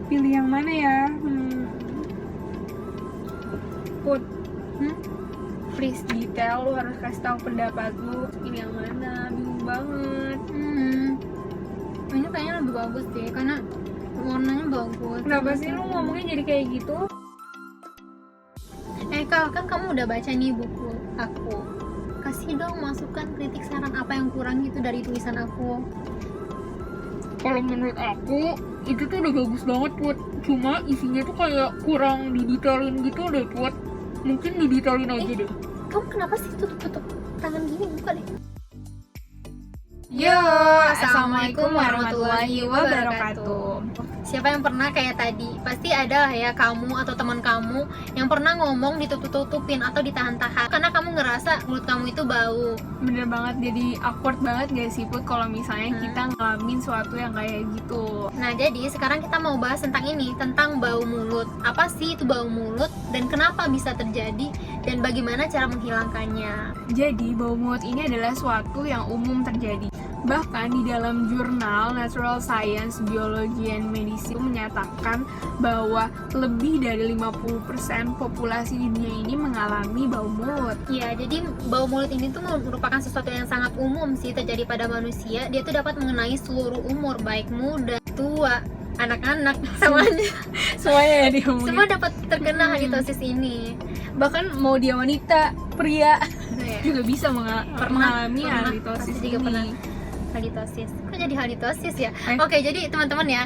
pilih yang mana ya? Put, please detail, lu harus kasih tahu pendapat lu. Pilih yang mana? Bingung banget. Ini kayaknya lebih bagus deh, karena warnanya bagus. Kenapa sih lu ngomongnya jadi kayak gitu? Kal, kan kamu udah baca nih buku aku. Kasih dong masukan, kritik, saran apa yang kurang gitu dari tulisan aku. Kalau menurut aku itu tuh udah bagus banget, Put. Cuma isinya tuh kayak kurang didetailin gitu deh, Put. Mungkin didetailin aja deh. Kamu kenapa sih tutup tangan gini? Buka deh. Yo, assalamualaikum warahmatullahi wabarakatuh. Siapa yang pernah kayak tadi? Pasti ada lah ya kamu atau teman kamu yang pernah ngomong ditutup-tutupin atau ditahan-tahan karena kamu ngerasa mulut kamu itu bau. Bener banget, jadi awkward banget gak sih, Put, kalau misalnya kita ngalamin sesuatu yang kayak gitu. Nah, jadi sekarang kita mau bahas tentang ini, tentang bau mulut. Apa sih itu bau mulut dan kenapa bisa terjadi dan bagaimana cara menghilangkannya? Jadi, bau mulut ini adalah suatu yang umum terjadi. Bahkan di dalam jurnal Natural Science, Biology and Medicine menyatakan bahwa lebih dari 50% populasi di dunia ini mengalami bau mulut. Ya, jadi bau mulut ini tuh merupakan sesuatu yang sangat umum sih terjadi pada manusia. Dia tuh dapat mengenai seluruh umur, baik muda, tua, anak-anak, Semuanya ya diomongin. semua dapat terkena halitosis ini. Bahkan mau dia wanita, pria Ya, juga bisa mengalami halitosis pasti juga ini. pernah halitosis. Kok jadi halitosis ya? Eh. Oke, jadi teman-teman ya,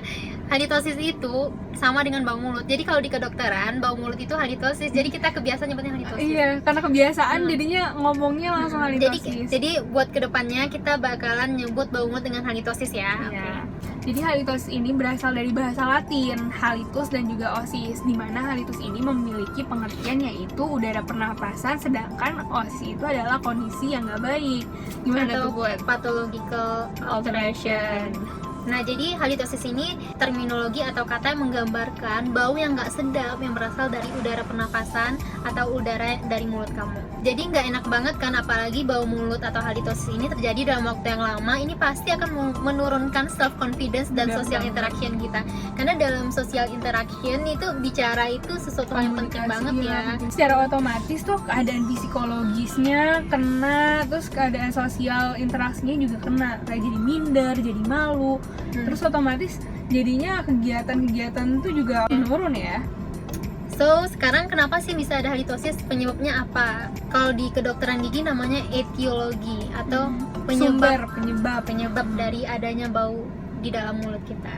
halitosis itu sama dengan bau mulut. Jadi kalau di kedokteran, bau mulut itu halitosis. Jadi kita kebiasaan nyebutnya halitosis. Iya, karena kebiasaan jadinya ngomongnya langsung halitosis. Jadi buat kedepannya kita bakalan nyebut bau mulut dengan halitosis ya. Iya. Jadi halitosis ini berasal dari bahasa Latin, halitus dan juga osis, di mana halitus ini memiliki pengertian yaitu udara pernapasan, sedangkan osis itu adalah kondisi yang nggak baik. Gimana Atau tuh buat pathological alteration. Nah, jadi halitosis ini terminologi atau kata yang menggambarkan bau yang nggak sedap yang berasal dari udara pernapasan atau udara dari mulut kamu. Jadi nggak enak banget kan, apalagi bau mulut atau halitosis ini terjadi dalam waktu yang lama. Ini pasti akan menurunkan self confidence dan Benar social banget. interaction kita. Karena dalam social interaction itu bicara itu sesuatu yang penting banget ya. Secara otomatis tuh keadaan psikologisnya kena, terus keadaan sosial interaksinya juga kena, kayak jadi minder, jadi malu. Terus otomatis jadinya kegiatan-kegiatan itu juga menurun ya. So, sekarang kenapa sih bisa ada halitosis? Penyebabnya apa? Kalau di kedokteran gigi namanya etiologi atau penyebab dari adanya bau di dalam mulut kita.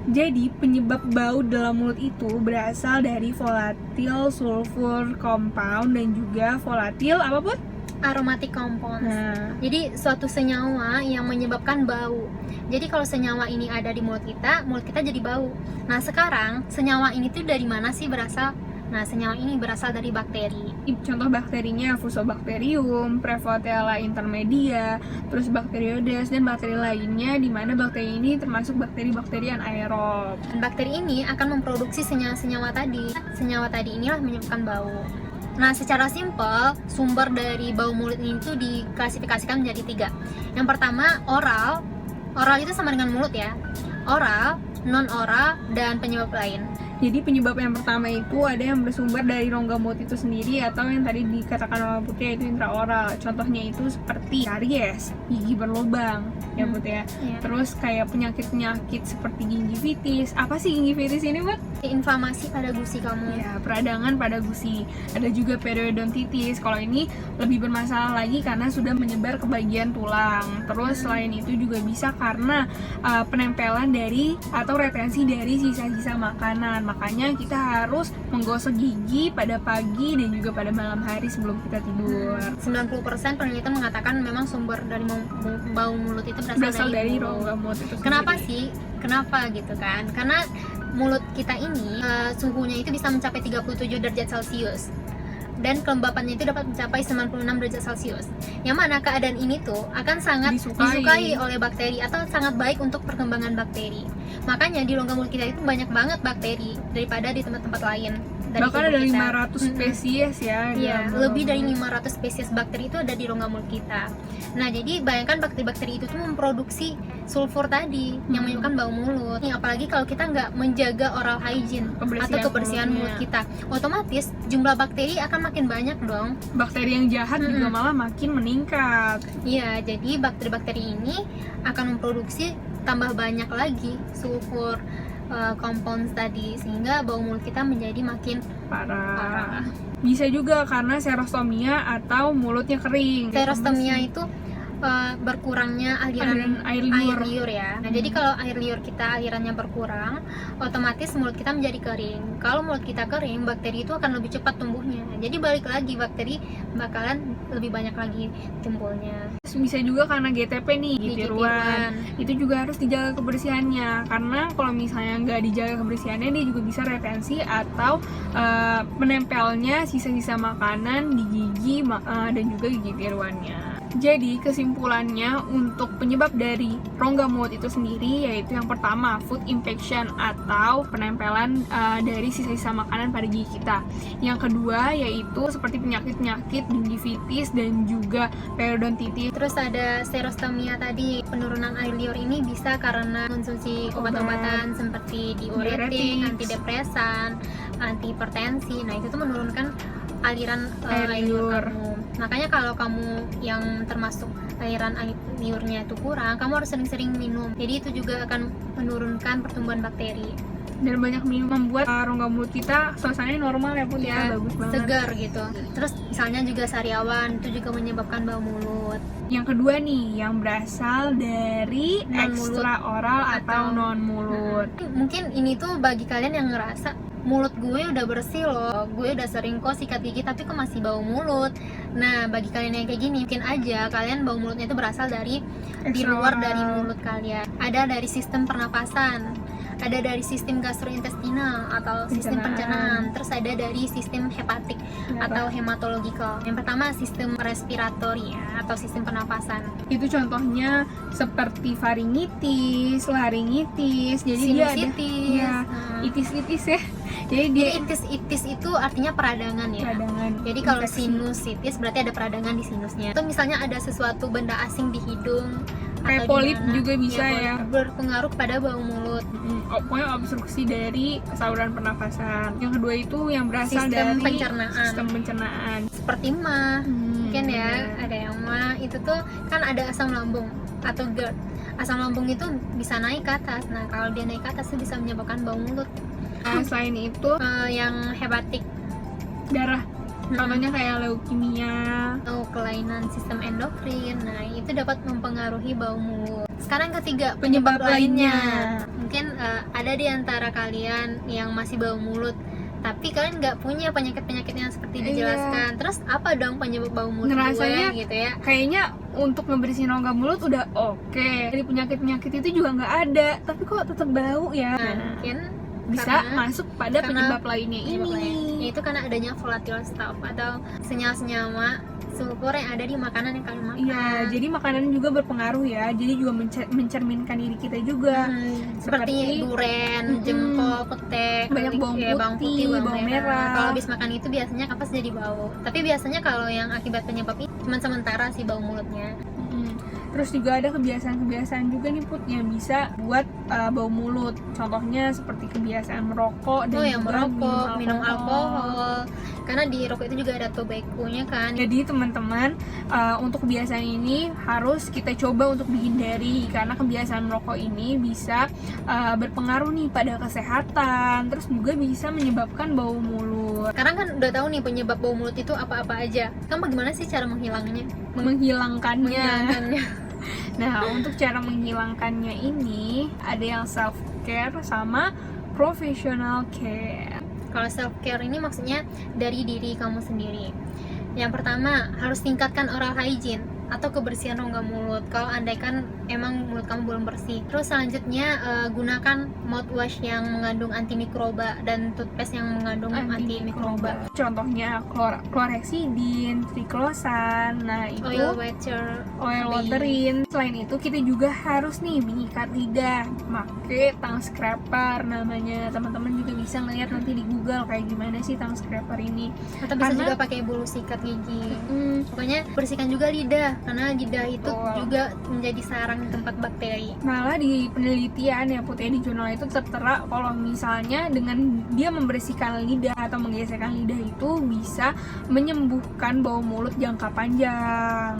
Jadi penyebab bau dalam mulut itu berasal dari volatile sulfur compound dan juga volatile apa pun? Aromatic compounds. Nah, Jadi suatu senyawa yang menyebabkan bau. Jadi kalau senyawa ini ada di mulut kita jadi bau. Nah, sekarang senyawa ini tuh dari mana sih berasal? Nah, senyawa ini berasal dari bakteri. contoh bakterinya Fusobacterium, Prevotella intermedia, terus Bacteroides dan bakteri lainnya, di mana bakteri ini termasuk bakteri-bakteri anaerob. Dan bakteri ini akan memproduksi senyawa-senyawa tadi. Senyawa tadi inilah menyebabkan bau. Nah, secara simpel, sumber dari bau mulut ini tuh diklasifikasikan menjadi 3. Yang pertama, oral. Oral itu sama dengan mulut ya. Oral, non-oral, dan penyebab lain. Jadi penyebab yang pertama itu ada yang bersumber dari rongga mulut itu sendiri atau yang tadi dikatakan oleh Putri yaitu intraoral. Contohnya itu seperti karies, gigi berlubang, ya Put ya. Iya. Terus kayak penyakit-penyakit seperti gingivitis. Apa sih gingivitis ini, Put? Inflamasi pada gusi kamu. Ya, peradangan pada gusi. Ada juga periodontitis. Kalau ini lebih bermasalah lagi karena sudah menyebar ke bagian tulang. Terus selain itu juga bisa karena penempelan dari atau retensi dari sisa-sisa makanan. Makanya kita harus menggosok gigi pada pagi dan juga pada malam hari sebelum kita tidur. 90% penelitian mengatakan memang sumber dari bau mulut itu Berasal dari mulut. rongga mulut itu Kenapa sendiri. sih? Kenapa gitu kan? Karena mulut kita ini suhunya itu bisa mencapai 37 derajat Celcius dan kelembapannya itu dapat mencapai 96 derajat Celcius. Yang mana keadaan ini tuh akan sangat disukai oleh bakteri atau sangat baik untuk perkembangan bakteri. Makanya di rongga mulut kita itu banyak banget bakteri daripada di tempat-tempat lain. Bahkan tubuh ada kita. 500 spesies ya. Iya, dalam lebih dari rongga 500 spesies bakteri itu ada di rongga mulut kita. Nah, jadi bayangkan bakteri-bakteri itu tuh memproduksi sulfur tadi yang menyebabkan bau mulut. Nih, apalagi kalau kita nggak menjaga oral hygiene atau kebersihan mulut kita, otomatis jumlah bakteri akan makin banyak dong. bakteri yang jahat juga malah makin meningkat. Iya, jadi bakteri-bakteri ini akan memproduksi tambah banyak lagi sulfur compounds tadi, sehingga bau mulut kita menjadi makin Parah. Bisa juga karena serostomia atau mulutnya kering. serostomia itu berkurangnya aliran Air air liur. liur ya. Nah, jadi kalau air liur kita alirannya berkurang, otomatis mulut kita menjadi kering. Kalau mulut kita kering, bakteri itu akan lebih cepat tumbuhnya. Jadi balik lagi, bakteri bakalan lebih banyak lagi timbulnya. Terus bisa juga karena GTP nih, Gigi tiruan. tiruan. Itu juga harus dijaga kebersihannya. Karena kalau misalnya nggak dijaga kebersihannya, dia juga bisa retensi atau menempelnya sisa-sisa makanan di gigi dan juga gigi tiruannya. Jadi kesimpulannya untuk penyebab dari rongga mulut itu sendiri yaitu yang pertama food infection atau penempelan dari sisa-sisa makanan pada gigi kita. Yang kedua yaitu seperti penyakit-penyakit gingivitis dan juga periodontitis. Terus ada serostomia tadi, penurunan air liur ini bisa karena konsumsi obat-obatan seperti diuretik, Diuretics, antidepresan, antihipertensi. Nah, itu tuh menurunkan aliran Air air liur liur. kamu. Makanya kalau kamu yang termasuk aliran air liurnya itu kurang, kamu harus sering-sering minum. Jadi itu juga akan menurunkan pertumbuhan bakteri. Dan banyak minum membuat rongga mulut kita suasananya normal ya Put ya, bagus banget. Segar gitu. Terus misalnya juga sariawan itu juga menyebabkan bau mulut. Yang kedua nih, yang berasal dari Non-mulut ekstra oral atau atau- non mulut. Mungkin ini tuh bagi kalian yang ngerasa mulut gue udah bersih loh, gue udah sering kok sikat gigi tapi kok masih bau mulut. Nah, bagi kalian yang kayak gini, mungkin aja kalian bau mulutnya itu berasal dari di Ekstra luar oral. dari mulut kalian. Ada dari sistem pernapasan, ada dari sistem gastrointestinal atau sistem pencernaan, terus ada dari sistem hepatik atau hematological. Yang pertama sistem respiratori ya, atau sistem pernapasan. Itu contohnya seperti faringitis, laringitis. Jadi dia ada Sinusitis. ya, itis-itis ya. Jadi dia Jadi itis itu artinya peradangan ya. peradangan. Jadi kalau infeksi. sinusitis berarti ada peradangan di sinusnya. Atau misalnya ada sesuatu benda asing di hidung Kayak atau di polip mana. juga bisa polip ya. berpengaruh pada bau mulut. Pokoknya obstruksi dari saluran pernafasan. Yang kedua itu yang berasal Sistem dari pencernaan. sistem pencernaan. Seperti mah, mungkin ya, ada yang mah itu tuh kan ada asam lambung atau GERD. Asam lambung itu bisa naik ke atas. Nah, kalau dia naik ke atas itu bisa menyebabkan bau mulut. Selain itu Yang hepatik darah. Contohnya kayak leukemia. atau kelainan sistem endokrin. Nah, itu dapat mempengaruhi bau mulut. Sekarang ketiga, Penyebab lainnya. Mungkin ada di antara kalian yang masih bau mulut, tapi kalian nggak punya penyakit-penyakit yang seperti Iya. dijelaskan. Terus apa dong penyebab bau mulut Ngerasanya gue gitu ya? Kayaknya untuk ngebersihin rongga mulut udah oke. Dari penyakit-penyakit itu juga nggak ada, tapi kok tetap bau ya. Nah, mungkin Bisa karena- masuk pada karena penyebab lainnya penyebab lain. ini. Itu karena adanya volatile stuff atau senyawa-senyawa sulfur yang ada di makanan yang kalian makan. Iya, jadi makanan juga berpengaruh ya. Jadi juga mencerminkan diri kita juga. Seperti duren, jengkol, pete, Banyak bawang putih, bawang merah. Kalau habis makan itu biasanya kapas jadi bau. Tapi biasanya kalau yang akibat penyebab itu cuma sementara sih bau mulutnya. Terus juga ada kebiasaan-kebiasaan juga nih Put yang bisa buat bau mulut. Contohnya seperti kebiasaan merokok dan Yang juga merokok, minum alkohol. Karena di rokok itu juga ada tobacco-nya kan. Jadi teman-teman, untuk kebiasaan ini harus kita coba untuk dihindari karena kebiasaan merokok ini bisa berpengaruh nih pada kesehatan, terus juga bisa menyebabkan bau mulut. Sekarang kan udah tahu nih penyebab bau mulut itu apa-apa aja. Kan bagaimana sih cara menghilangnya? Menghilangkannya. Nah, untuk cara menghilangkannya ini ada yang self care sama professional care. Kalau self care ini maksudnya dari diri kamu sendiri. Yang pertama, harus tingkatkan oral hygiene. atau kebersihan rongga mulut kalau andaikan emang mulut kamu belum bersih. Terus selanjutnya gunakan mouthwash yang mengandung antimikroba dan toothpaste yang mengandung antimikroba. Contohnya chlorhexidine, triclosan. Nah itu Oil water. waterin. Selain itu kita juga harus nih menyikat lidah, pakai tang scraper namanya. Teman-teman juga bisa ngeliat nanti di Google kayak gimana sih tang scraper ini. Atau bisa Karena- juga pakai bulu sikat gigi. Pokoknya bersihkan juga lidah karena lidah itu Betul. juga menjadi sarang tempat bakteri. Malah di penelitian ya Putih, di jurnal itu tertera kalau misalnya dengan dia membersihkan lidah atau menggesekkan lidah itu bisa menyembuhkan bau mulut jangka panjang.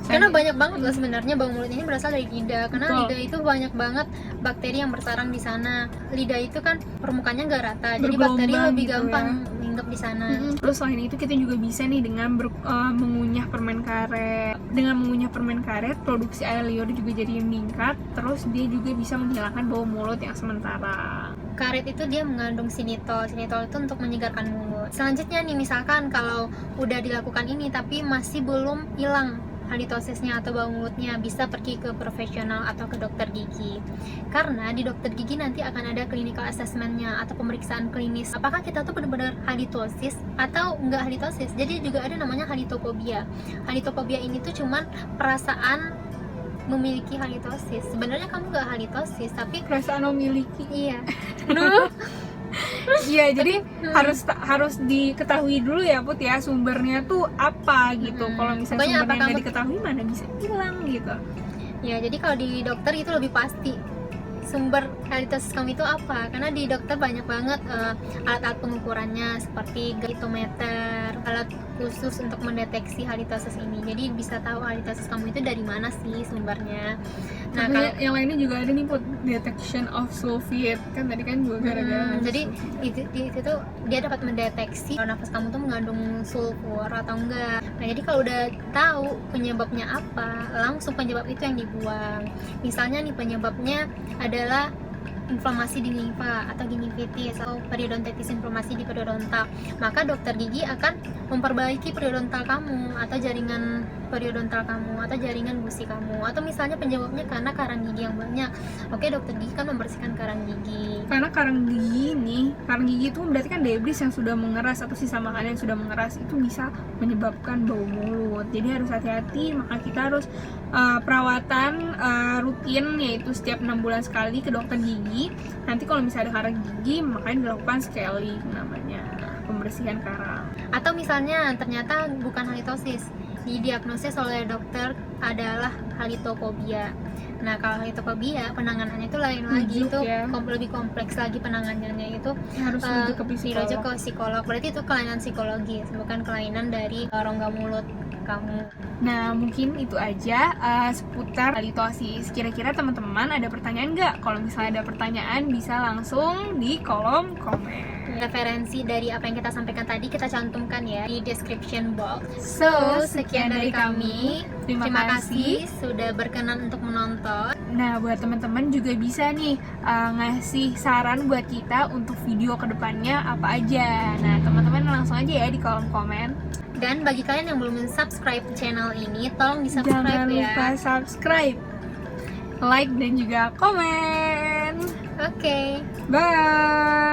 Karena banyak banget loh sebenarnya bau mulut ini berasal dari lidah. Karena Betul. lidah itu banyak banget bakteri yang bersarang di sana. Lidah itu kan permukaannya nggak rata, jadi bakteri Bergelombang lebih gitu gampang ya. hinggap di sana. Terus selain itu kita juga bisa nih dengan mengunyah permen karet. Dengan mengunyah permen karet, produksi air liur juga jadi meningkat. Terus dia juga bisa menghilangkan bau mulut yang sementara. Karet itu dia mengandung sinitol. Sinitol itu untuk menyegarkan mulut. Selanjutnya nih, misalkan kalau udah dilakukan ini tapi masih belum hilang halitosisnya atau bau mulutnya, bisa pergi ke profesional atau ke dokter gigi. Karena di dokter gigi nanti akan ada clinical assessment-nya atau pemeriksaan klinis. Apakah kita tuh benar-benar halitosis atau enggak halitosis? Jadi juga ada namanya halitofobia. Halitofobia ini tuh cuman perasaan memiliki halitosis. Sebenarnya kamu enggak halitosis, tapi Perasaan memiliki. iya. Iya, jadi harus diketahui dulu ya Put ya, sumbernya tuh apa gitu. Kalau misalnya Pokoknya apa sumbernya nggak kamu- diketahui mana bisa hilang gitu. Ya, jadi kalau di dokter itu lebih pasti sumber halitosis kamu itu apa, karena di dokter banyak banget alat-alat pengukurannya seperti glytometer, alat khusus untuk mendeteksi halitosis ini. Jadi bisa tahu halitosis kamu itu dari mana sih sumbernya. Nah, Nah, yang lainnya juga ada nih Put, detection of sulfate. Kan tadi kan juga gara-gara jadi itu tuh dia dapat mendeteksi kalau nafas kamu tuh mengandung sulfur atau enggak. Nah, jadi kalau udah tahu penyebabnya apa, langsung penyebab itu yang dibuang. Misalnya nih penyebabnya adalah inflamasi di limfa atau gingivitis atau periodontitis, inflamasi di periodontal, maka dokter gigi akan memperbaiki periodontal kamu atau jaringan periodontal kamu atau jaringan gusi kamu, atau misalnya penyebabnya karena karang gigi yang banyak. Oke, dokter gigi kan membersihkan karang gigi. karena karang gigi itu berarti kan debris yang sudah mengeras atau sisa makanan yang sudah mengeras itu bisa menyebabkan bau mulut. Jadi harus hati-hati, maka kita harus perawatan rutin, yaitu setiap 6 bulan sekali ke dokter gigi. Nanti kalau misalnya ada karang gigi, makanya dilakukan scaling namanya, pembersihan karang. Atau misalnya ternyata bukan halitosis, didiagnosis oleh dokter adalah halitofobia. Nah, kalau halitofobia penanganannya itu lain lagi, Rujuk itu ya. lebih kompleks lagi penanganannya, itu Harus rujuk ke dirujuk psikolog. ke psikolog. Berarti itu kelainan psikologis, bukan kelainan dari rongga mulut kamu. Nah, mungkin itu aja seputar halitosis. Kira-kira teman-teman ada pertanyaan nggak? Kalau misalnya ada pertanyaan, bisa langsung di kolom komen. Referensi dari apa yang kita sampaikan tadi kita cantumkan ya di description box. So, Sekian dari kami. Terima kasih. Sudah berkenan untuk menonton. Nah, buat teman-teman juga bisa nih ngasih saran buat kita untuk video kedepannya apa aja. Nah, teman-teman langsung aja ya di kolom komen. Dan bagi kalian yang belum subscribe channel ini, tolong di subscribe Jangan ya. lupa subscribe, like dan juga komen. Oke. Bye.